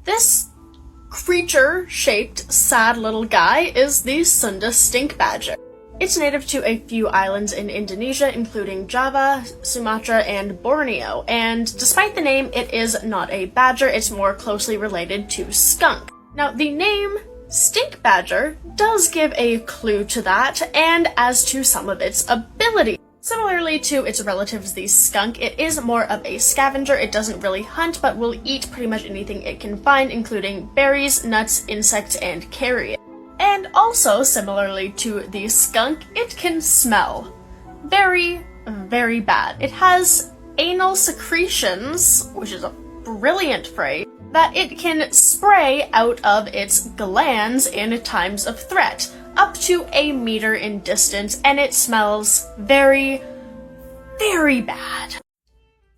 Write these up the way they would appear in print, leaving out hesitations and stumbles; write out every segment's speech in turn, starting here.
This creature-shaped, sad little guy is the Sunda stink badger. It's native to a few islands in Indonesia, including Java, Sumatra, and Borneo, and despite the name, it is not a badger, it's more closely related to skunk. Now, the name stink badger does give a clue to that, and as to some of its abilities. Similarly to its relatives, the skunk, it is more of a scavenger. It doesn't really hunt, but will eat pretty much anything it can find, including berries, nuts, insects, and carrion. And also, similarly to the skunk, it can smell very, very bad. It has anal secretions, which is a brilliant phrase, that it can spray out of its glands in times of threat, up to a meter in distance, and it smells very, very bad.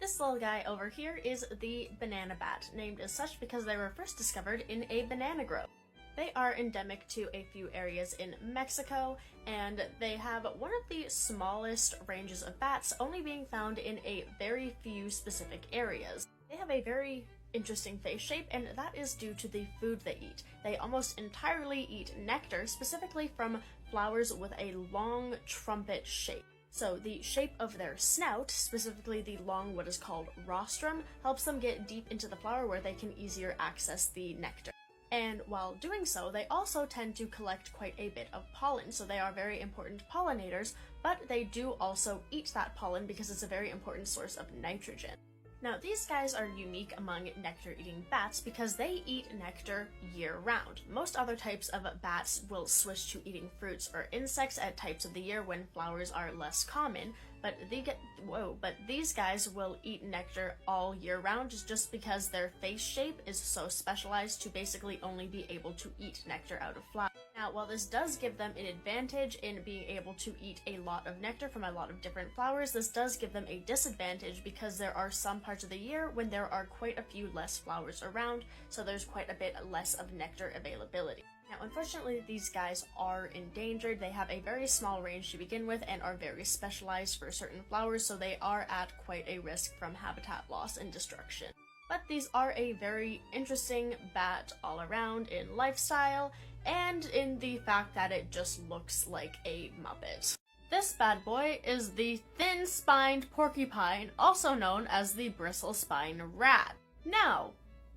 This little guy over here is the banana bat, named as such because they were first discovered in a banana grove. They are endemic to a few areas in Mexico, and they have one of the smallest ranges of bats, only being found in a very few specific areas. They have a very interesting face shape, and that is due to the food they eat. They almost entirely eat nectar, specifically from flowers with a long trumpet shape. So the shape of their snout, specifically the long what is called rostrum, helps them get deep into the flower where they can easier access the nectar. And while doing so, they also tend to collect quite a bit of pollen, so they are very important pollinators, but they do also eat that pollen because it's a very important source of nitrogen. Now, these guys are unique among nectar-eating bats because they eat nectar year-round. Most other types of bats will switch to eating fruits or insects at types of the year when flowers are less common, but these guys will eat nectar all year round just because their face shape is so specialized to basically only be able to eat nectar out of flowers. Now, while this does give them an advantage in being able to eat a lot of nectar from a lot of different flowers, this does give them a disadvantage because there are some parts of the year when there are quite a few less flowers around, so there's quite a bit less of nectar availability. Now, unfortunately, these guys are endangered. They have a very small range to begin with and are very specialized for certain flowers, so they are at quite a risk from habitat loss and destruction. But these are a very interesting bat all around in lifestyle and in the fact that it just looks like a Muppet. This bad boy is the thin-spined porcupine, also known as the bristle-spine rat. Now,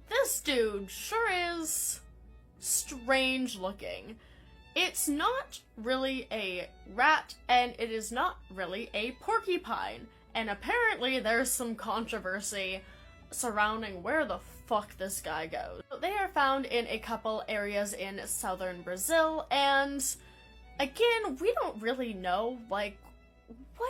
this dude sure is strange looking. It's not really a rat, and it is not really a porcupine, and apparently there's some controversy surrounding where the fuck this guy goes. They are found in a couple areas in southern Brazil, and again, we don't really know, what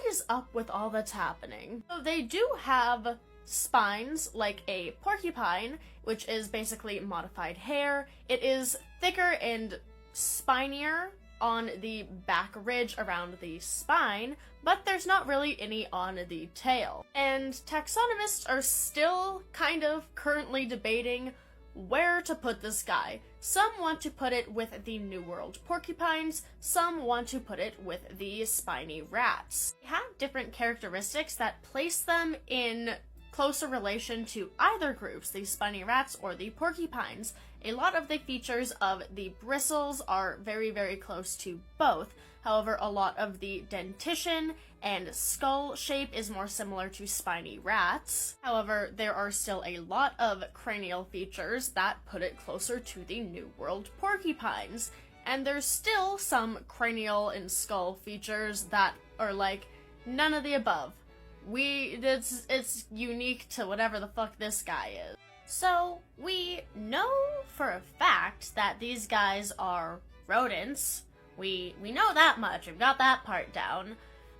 is up with all that's happening. So they do have spines like a porcupine, which is basically modified hair. It is thicker and spinier on the back ridge around the spine, but there's not really any on the tail. And taxonomists are still kind of currently debating where to put this guy. Some want to put it with the New World porcupines, some want to put it with the spiny rats. They have different characteristics that place them in closer relation to either groups, the spiny rats or the porcupines. A lot of the features of the bristles are very, very close to both. However, a lot of the dentition and skull shape is more similar to spiny rats. However, there are still a lot of cranial features that put it closer to the New World porcupines. And there's still some cranial and skull features that are like none of the above. It's unique to whatever the fuck this guy is. So, we know for a fact that these guys are rodents. We know that much, we've got that part down.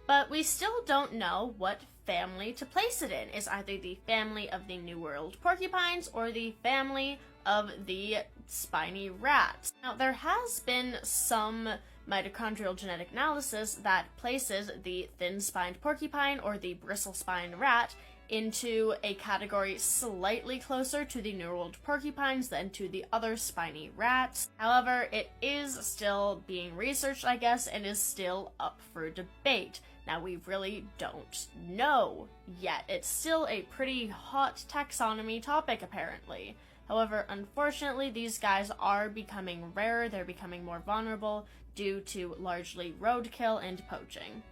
But we still don't know what family to place it in. Is either the family of the New World porcupines or the family of the spiny rats. Now, there has been some mitochondrial genetic analysis that places the thin-spined porcupine or the bristle-spined rat into a category slightly closer to the New World porcupines than to the other spiny rats. However, it is still being researched, I guess, and is still up for debate. Now, we really don't know yet. It's still a pretty hot taxonomy topic, apparently. However, unfortunately, these guys are becoming rarer, they're becoming more vulnerable due to largely roadkill and poaching.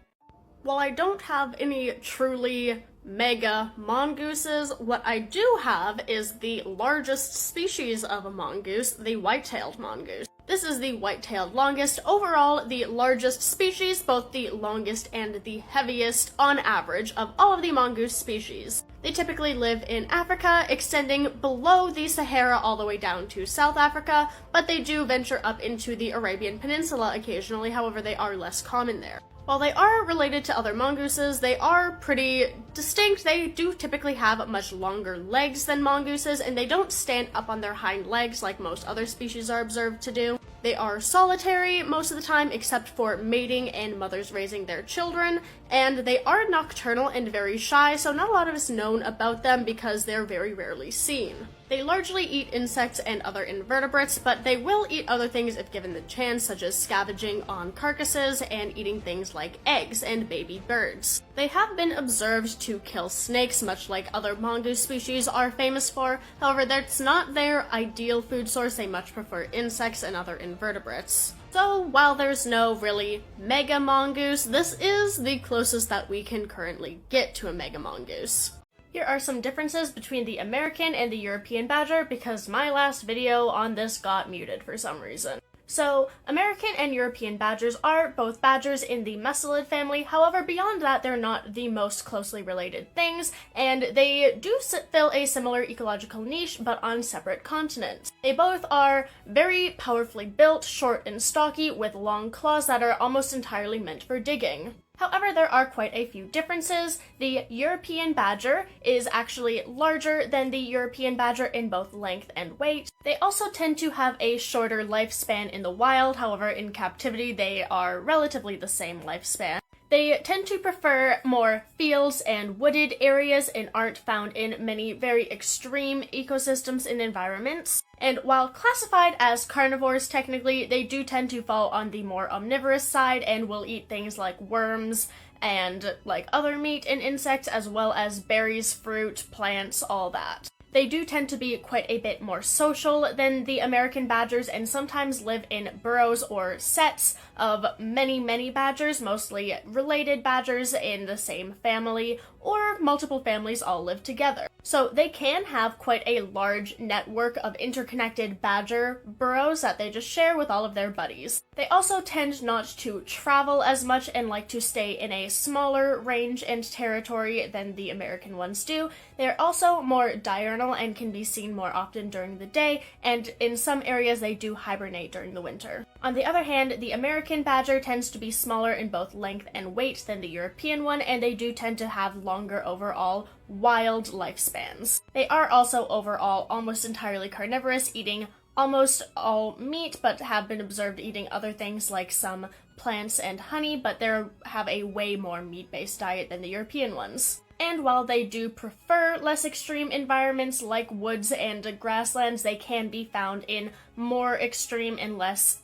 While I don't have any truly mega mongooses, what I do have is the largest species of a mongoose, the white-tailed mongoose. This is the white-tailed longest, overall the largest species, both the longest and the heaviest on average of all of the mongoose species. They typically live in Africa, extending below the Sahara all the way down to South Africa, but they do venture up into the Arabian Peninsula occasionally, however they are less common there. While they are related to other mongooses, they are pretty distinct. They do typically have much longer legs than mongooses, and they don't stand up on their hind legs like most other species are observed to do. They are solitary most of the time, except for mating and mothers raising their children, and they are nocturnal and very shy, so not a lot is known about them because they're very rarely seen. They largely eat insects and other invertebrates, but they will eat other things if given the chance, such as scavenging on carcasses and eating things like eggs and baby birds. They have been observed to kill snakes, much like other mongoose species are famous for. However, that's not their ideal food source. They much prefer insects and other invertebrates. So, while there's no really mega mongoose, this is the closest that we can currently get to a mega mongoose. Here are some differences between the American and the European badger because my last video on this got muted for some reason. So, American and European badgers are both badgers in the mustelid family, however beyond that they're not the most closely related things, and they do fill a similar ecological niche but on separate continents. They both are very powerfully built, short and stocky, with long claws that are almost entirely meant for digging. However, there are quite a few differences. The European badger is actually larger than the European badger in both length and weight. They also tend to have a shorter lifespan in the wild, however in captivity they are relatively the same lifespan. They tend to prefer more fields and wooded areas and aren't found in many very extreme ecosystems and environments. And while classified as carnivores technically, they do tend to fall on the more omnivorous side and will eat things like worms and like other meat and insects as well as berries, fruit, plants, all that. They do tend to be quite a bit more social than the American badgers and sometimes live in burrows or sets of many badgers, mostly related badgers in the same family, or multiple families all live together. So they can have quite a large network of interconnected badger burrows that they just share with all of their buddies. They also tend not to travel as much and like to stay in a smaller range and territory than the American ones do. They are also more diurnal and can be seen more often during the day, and in some areas they do hibernate during the winter. On the other hand, the American badger tends to be smaller in both length and weight than the European one, and they do tend to have longer overall wild lifespans. They are also overall almost entirely carnivorous, eating almost all meat, but have been observed eating other things like some plants and honey, but they have a way more meat-based diet than the European ones. And while they do prefer less extreme environments like woods and grasslands, they can be found in more extreme and less...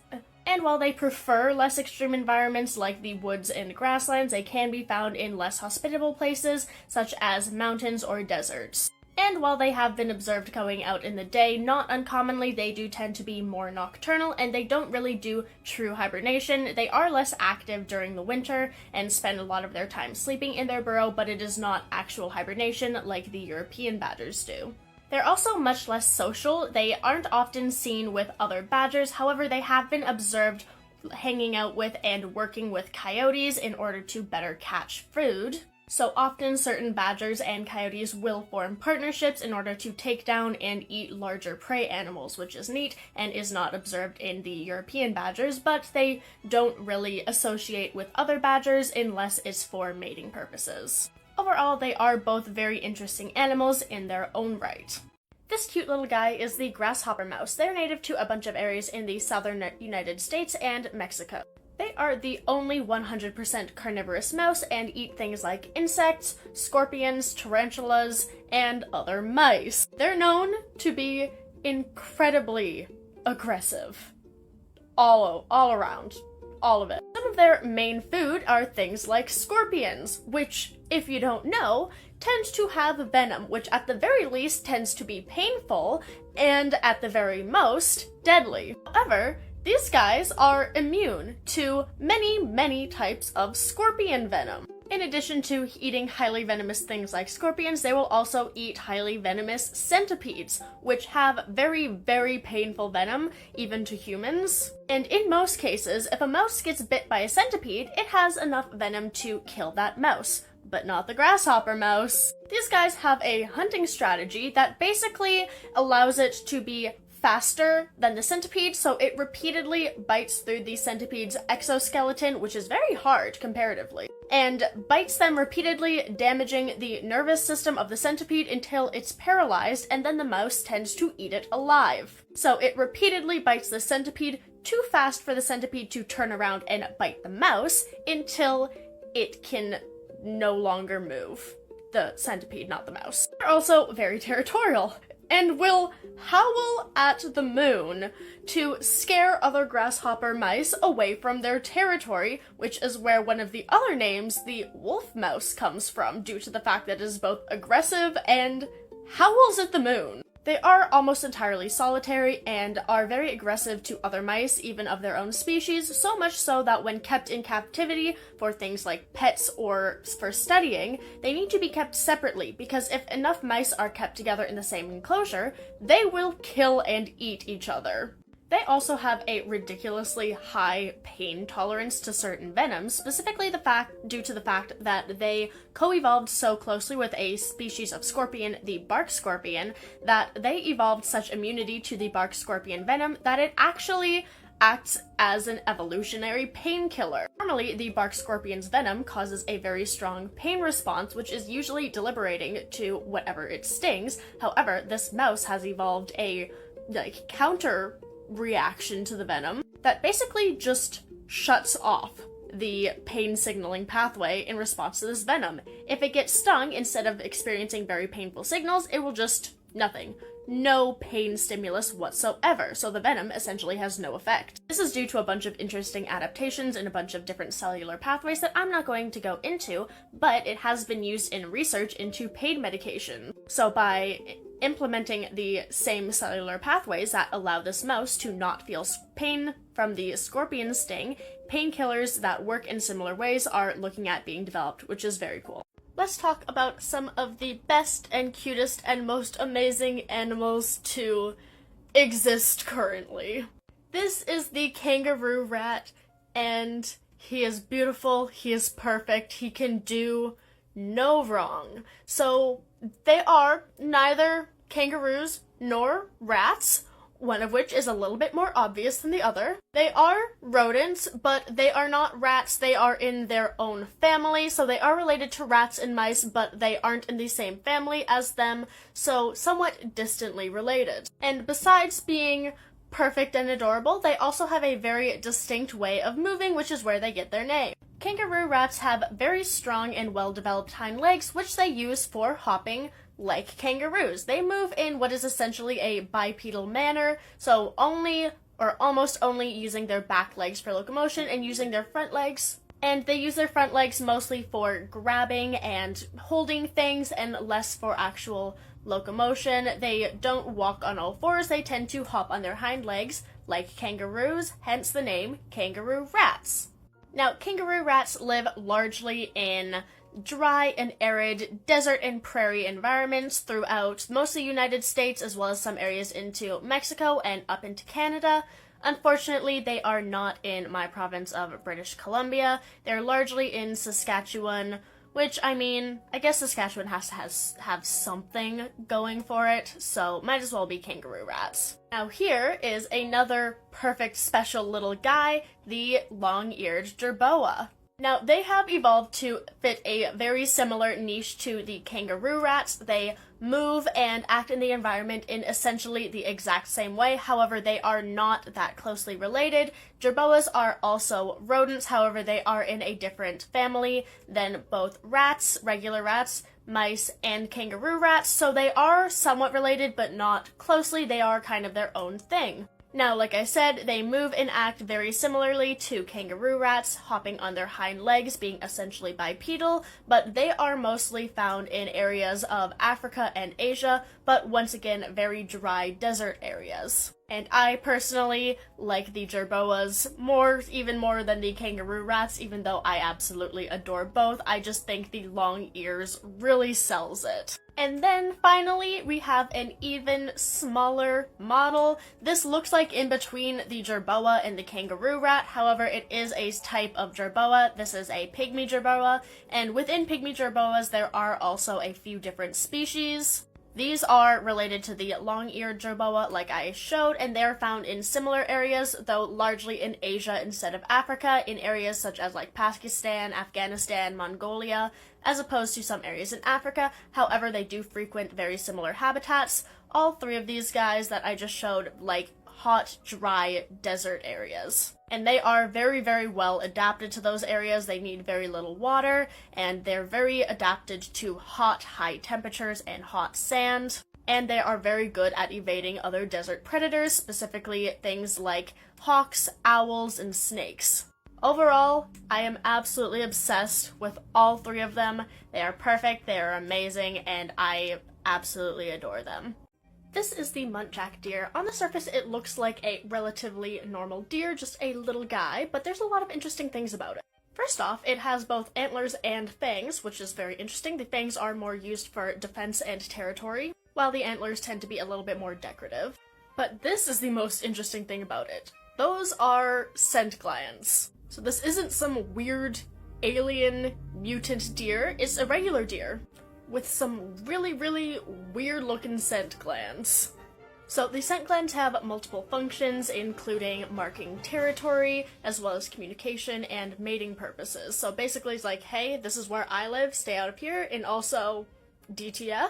And while they prefer less extreme environments like the woods and grasslands, they can be found in less hospitable places, such as mountains or deserts. And while they have been observed going out in the day, not uncommonly they do tend to be more nocturnal, and they don't really do true hibernation. They are less active during the winter and spend a lot of their time sleeping in their burrow, but it is not actual hibernation like the European badgers do. They're also much less social. They aren't often seen with other badgers, however they have been observed hanging out with and working with coyotes in order to better catch food. So often certain badgers and coyotes will form partnerships in order to take down and eat larger prey animals, which is neat and is not observed in the European badgers, but they don't really associate with other badgers unless it's for mating purposes. Overall, they are both very interesting animals in their own right. This cute little guy is the grasshopper mouse. They're native to a bunch of areas in the southern United States and Mexico. They are the only 100% carnivorous mouse and eat things like insects, scorpions, tarantulas, and other mice. They're known to be incredibly aggressive. All around. All of it. Some of their main food are things like scorpions, which, if you don't know, tend to have venom, which at the very least tends to be painful, and at the very most, deadly. However, these guys are immune to many, many types of scorpion venom. In addition to eating highly venomous things like scorpions, they will also eat highly venomous centipedes, which have very, very painful venom, even to humans. And in most cases, if a mouse gets bit by a centipede, it has enough venom to kill that mouse. But not the grasshopper mouse. These guys have a hunting strategy that basically allows it to be faster than the centipede, so it repeatedly bites through the centipede's exoskeleton, which is very hard comparatively, and bites them repeatedly, damaging the nervous system of the centipede until it's paralyzed, and then the mouse tends to eat it alive. So it repeatedly bites the centipede too fast for the centipede to turn around and bite the mouse until it can no longer move. The centipede, not the mouse. They're also very territorial, and will howl at the moon to scare other grasshopper mice away from their territory, which is where one of the other names, the wolf mouse, comes from, due to the fact that it is both aggressive and howls at the moon. They are almost entirely solitary and are very aggressive to other mice, even of their own species, so much so that when kept in captivity for things like pets or for studying, they need to be kept separately, because if enough mice are kept together in the same enclosure, they will kill and eat each other. They also have a ridiculously high pain tolerance to certain venoms, specifically due to the fact that they co-evolved so closely with a species of scorpion, the bark scorpion, that they evolved such immunity to the bark scorpion venom that it actually acts as an evolutionary painkiller. Normally, the bark scorpion's venom causes a very strong pain response, which is usually deliberating to whatever it stings. However, this mouse has evolved a counter reaction to the venom that basically just shuts off the pain signaling pathway in response to this venom. If it gets stung, instead of experiencing very painful signals, it will just nothing. No pain stimulus whatsoever, so the venom essentially has no effect. This is due to a bunch of interesting adaptations and a bunch of different cellular pathways that I'm not going to go into, but it has been used in research into pain medication. So by implementing the same cellular pathways that allow this mouse to not feel pain from the scorpion sting, painkillers that work in similar ways are looking at being developed, which is very cool. Let's talk about some of the best and cutest and most amazing animals to exist currently. This is the kangaroo rat, and he is beautiful, he is perfect, he can do no wrong. So they are neither kangaroos nor rats, one of which is a little bit more obvious than the other. They are rodents, but they are not rats. They are in their own family, so they are related to rats and mice, but they aren't in the same family as them, so somewhat distantly related. And besides being perfect and adorable, they also have a very distinct way of moving, which is where they get their name. Kangaroo rats have very strong and well-developed hind legs, which they use for hopping like kangaroos. They move in what is essentially a bipedal manner, so only or almost only using their back legs for locomotion and using their front legs. And they use their front legs mostly for grabbing and holding things and less for actual locomotion. They don't walk on all fours, they tend to hop on their hind legs like kangaroos, hence the name kangaroo rats. Now, kangaroo rats live largely in dry and arid desert and prairie environments throughout most of the United States, as well as some areas into Mexico and up into Canada. Unfortunately, they are not in my province of British Columbia. They're largely in Saskatchewan, which, I mean, I guess Saskatchewan has to have something going for it, so might as well be kangaroo rats. Now here is another perfect special little guy, the long-eared jerboa. Now, they have evolved to fit a very similar niche to the kangaroo rats. They move and act in the environment in essentially the exact same way, however, they are not that closely related. Jerboas are also rodents, however, they are in a different family than both rats, regular rats, mice, and kangaroo rats, so they are somewhat related, but not closely. They are kind of their own thing. Now, like I said, they move and act very similarly to kangaroo rats, hopping on their hind legs, being essentially bipedal, but they are mostly found in areas of Africa and Asia, but once again, very dry desert areas. And I personally like the Jerboas even more than the kangaroo rats, even though I absolutely adore both. I just think the long ears really sells it. And then finally, we have an even smaller model. This looks like in between the Jerboa and the kangaroo rat. However, it is a type of Jerboa. This is a pygmy Jerboa, and within pygmy Jerboas, there are also a few different species. These are related to the long-eared Jerboa, like I showed, and they're found in similar areas, though largely in Asia instead of Africa, in areas such as like Pakistan, Afghanistan, Mongolia, as opposed to some areas in Africa. However, they do frequent very similar habitats. All three of these guys that I just showed like hot, dry desert areas. And they are very, very well adapted to those areas. They need very little water, and they're very adapted to hot, high temperatures and hot sand. And they are very good at evading other desert predators, specifically things like hawks, owls, and snakes. Overall, I am absolutely obsessed with all three of them. They are perfect, they are amazing, and I absolutely adore them. This is the Muntjac deer. On the surface, it looks like a relatively normal deer, just a little guy, but there's a lot of interesting things about it. First off, it has both antlers and fangs, which is very interesting. The fangs are more used for defense and territory, while the antlers tend to be a little bit more decorative. But this is the most interesting thing about it. Those are scent glands. So this isn't some weird alien mutant deer, it's a regular deer with some really, really weird looking scent glands. So the scent glands have multiple functions, including marking territory, as well as communication and mating purposes. So basically it's like, hey, this is where I live, stay out of here, and also DTF.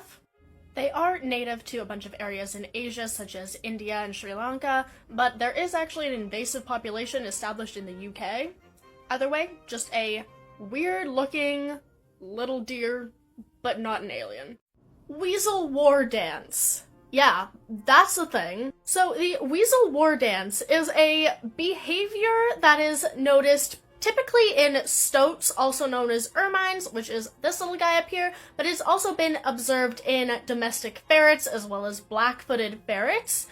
They are native to a bunch of areas in Asia, such as India and Sri Lanka, but there is actually an invasive population established in the UK. Either way, just a weird-looking little deer, but not an alien. Weasel war dance. Yeah, that's the thing. So the weasel war dance is a behavior that is noticed typically in stoats, also known as ermines, which is this little guy up here, but it's also been observed in domestic ferrets as well as black-footed ferrets,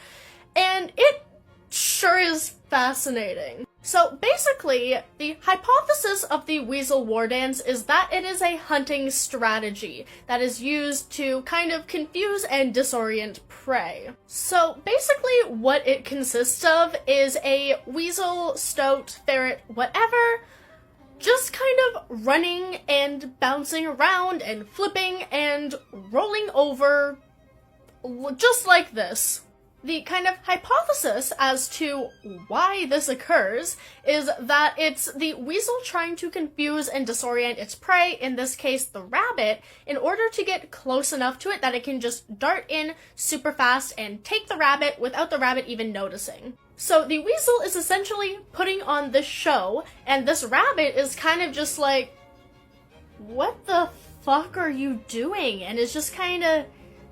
and it sure is fascinating. So basically, the hypothesis of the weasel war dance is that it is a hunting strategy that is used to kind of confuse and disorient prey. So basically what it consists of is a weasel, stoat, ferret, whatever, just kind of running and bouncing around and flipping and rolling over just like this. The kind of hypothesis as to why this occurs is that it's the weasel trying to confuse and disorient its prey, in this case the rabbit, in order to get close enough to it that it can just dart in super fast and take the rabbit without the rabbit even noticing. So the weasel is essentially putting on this show, and this rabbit is kind of just like, what the fuck are you doing? And is just kind of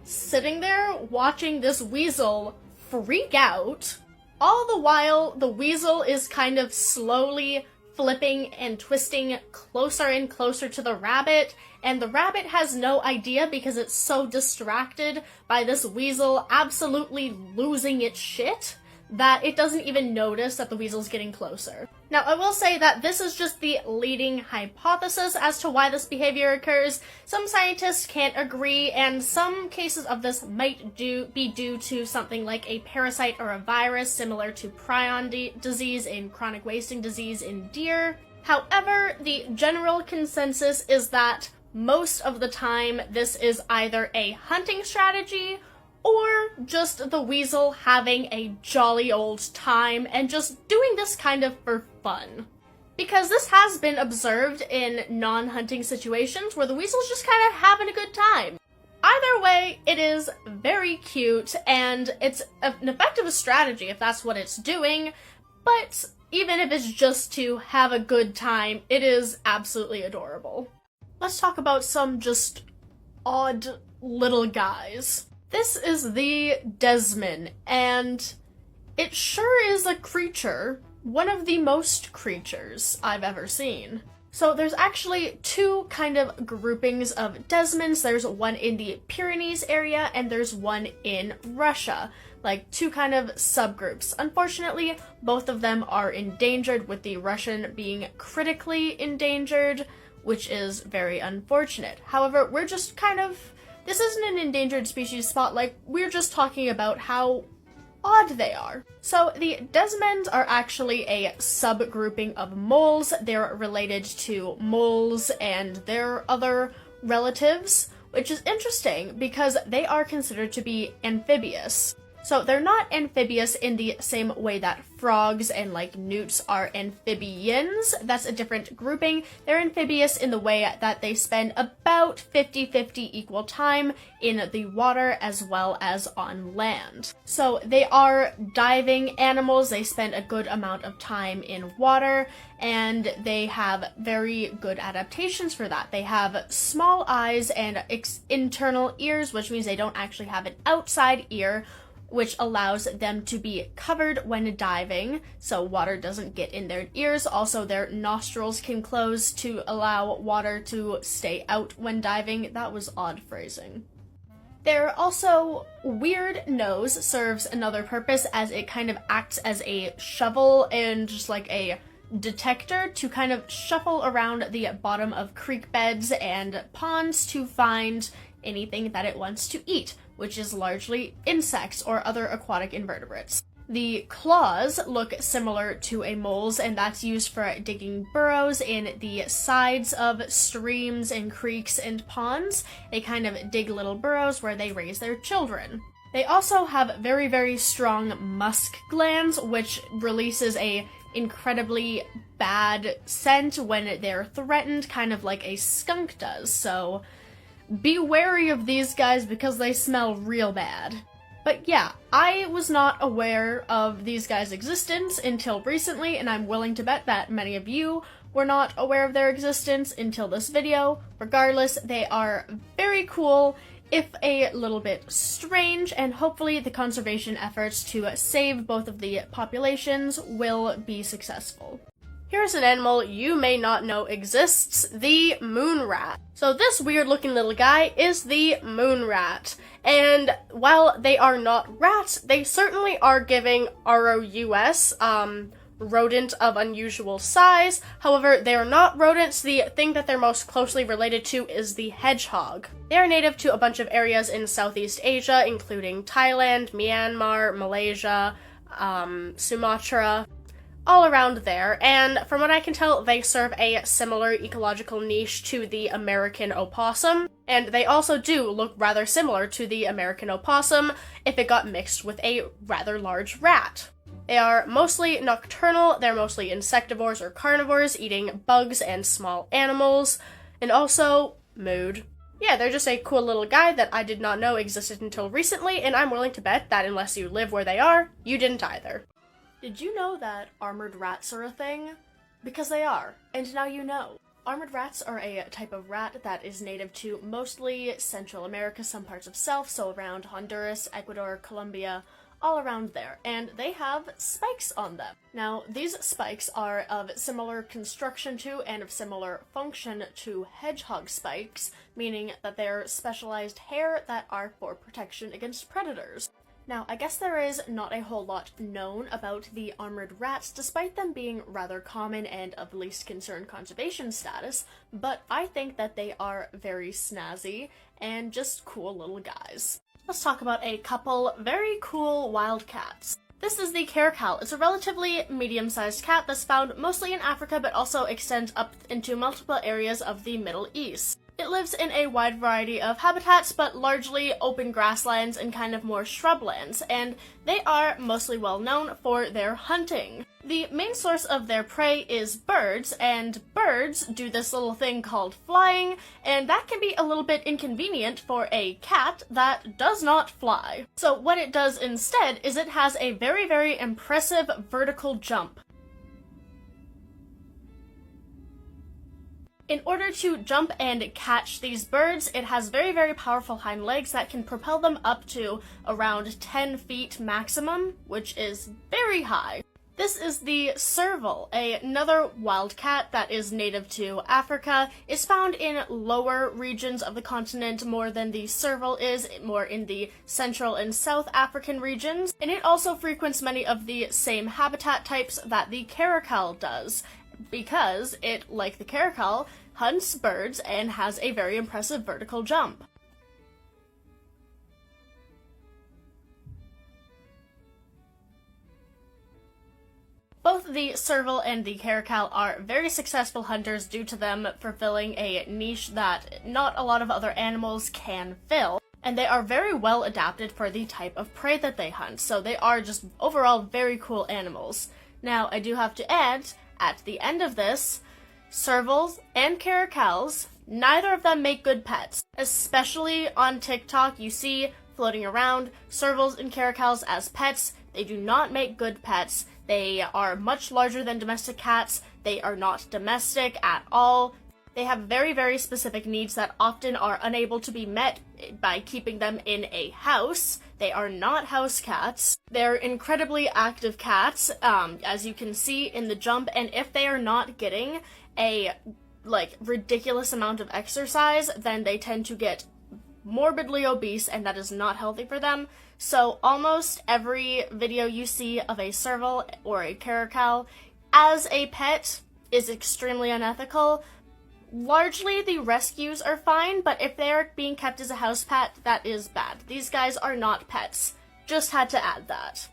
sitting there watching this weasel freak out. All the while, the weasel is kind of slowly flipping and twisting closer and closer to the rabbit, and the rabbit has no idea because it's so distracted by this weasel absolutely losing its shit that it doesn't even notice that the weasel's getting closer. Now, I will say that this is just the leading hypothesis as to why this behavior occurs. Some scientists can't agree, and some cases of this might be due to something like a parasite or a virus similar to prion disease and chronic wasting disease in deer. However, the general consensus is that most of the time this is either a hunting strategy or just the weasel having a jolly old time and just doing this kind of for fun. Because this has been observed in non-hunting situations where the weasel's just kind of having a good time. Either way, it is very cute, and it's an effective strategy if that's what it's doing, but even if it's just to have a good time, it is absolutely adorable. Let's talk about some just odd little guys. This is the Desman, and it sure is a creature. One of the most creatures I've ever seen. So there's actually two kind of groupings of Desmans. There's one in the Pyrenees area and there's one in Russia. Like two kind of subgroups. Unfortunately, both of them are endangered, with the Russian being critically endangered, which is very unfortunate. However, we're just kind of, this isn't an endangered species spotlight, we're just talking about how odd they are. So the Desmans are actually a subgrouping of moles. They're related to moles and their other relatives, which is interesting because they are considered to be amphibious. So they're not amphibious in the same way that frogs and like newts are amphibians. That's a different grouping. They're amphibious in the way that they spend about 50-50 equal time in the water as well as on land. So they are diving animals. They spend a good amount of time in water and they have very good adaptations for that. They have small eyes and internal ears, which means they don't actually have an outside ear, which allows them to be covered when diving, so water doesn't get in their ears. Also, their nostrils can close to allow water to stay out when diving. That was odd phrasing. Their also weird nose serves another purpose, as it kind of acts as a shovel and just like a detector to kind of shuffle around the bottom of creek beds and ponds to find anything that it wants to eat, which is largely insects or other aquatic invertebrates. The claws look similar to a mole's, and that's used for digging burrows in the sides of streams and creeks and ponds. They kind of dig little burrows where they raise their children. They also have very, very strong musk glands, which releases a incredibly bad scent when they're threatened, kind of like a skunk does, so be wary of these guys because they smell real bad. But yeah, I was not aware of these guys' existence until recently, and I'm willing to bet that many of you were not aware of their existence until this video. Regardless, they are very cool, if a little bit strange, and hopefully the conservation efforts to save both of the populations will be successful. Here's an animal you may not know exists, the moonrat. So this weird looking little guy is the moonrat, and while they are not rats, they certainly are giving ROUS, rodent of unusual size. However, they are not rodents. The thing that they're most closely related to is the hedgehog. They are native to a bunch of areas in Southeast Asia, including Thailand, Myanmar, Malaysia, Sumatra, all around there, and from what I can tell, they serve a similar ecological niche to the American opossum, and they also do look rather similar to the American opossum if it got mixed with a rather large rat. They are mostly nocturnal, they're mostly insectivores or carnivores, eating bugs and small animals, and also mood. Yeah, they're just a cool little guy that I did not know existed until recently, and I'm willing to bet that unless you live where they are, you didn't either. Did you know that armored rats are a thing? Because they are, and now you know. Armored rats are a type of rat that is native to mostly Central America, some parts of South, so around Honduras, Ecuador, Colombia, all around there, and they have spikes on them. Now, these spikes are of similar construction to and of similar function to hedgehog spikes, meaning that they're specialized hair that are for protection against predators. Now, I guess there is not a whole lot known about the armored rats, despite them being rather common and of least concern conservation status, but I think that they are very snazzy and just cool little guys. Let's talk about a couple very cool wild cats. This is the Caracal. It's a relatively medium-sized cat that's found mostly in Africa, but also extends up into multiple areas of the Middle East. It lives in a wide variety of habitats, but largely open grasslands and kind of more shrublands, and they are mostly well known for their hunting. The main source of their prey is birds, and birds do this little thing called flying, and that can be a little bit inconvenient for a cat that does not fly. So what it does instead is it has a very, very impressive vertical jump. In order to jump and catch these birds, it has very, very powerful hind legs that can propel them up to around 10 feet maximum, which is very high. This is the serval, another wildcat that is native to Africa. It's found in lower regions of the continent more than the serval is, more in the Central and South African regions, and it also frequents many of the same habitat types that the caracal does, because it, like the caracal, hunts birds and has a very impressive vertical jump. Both the serval and the caracal are very successful hunters due to them fulfilling a niche that not a lot of other animals can fill, and they are very well adapted for the type of prey that they hunt, so they are just overall very cool animals. Now, I do have to add, at the end of this, servals and caracals, neither of them make good pets. Especially on TikTok, you see floating around servals and caracals as pets. They do not make good pets. They are much larger than domestic cats. They are not domestic at all. They have very, very specific needs that often are unable to be met by keeping them in a house. They are not house cats. They're incredibly active cats, as you can see in the jump, and if they are not getting a, ridiculous amount of exercise, then they tend to get morbidly obese, and that is not healthy for them. So almost every video you see of a serval or a caracal as a pet is extremely unethical. Largely, the rescues are fine, but if they are being kept as a house pet, that is bad. These guys are not pets. Just had to add that.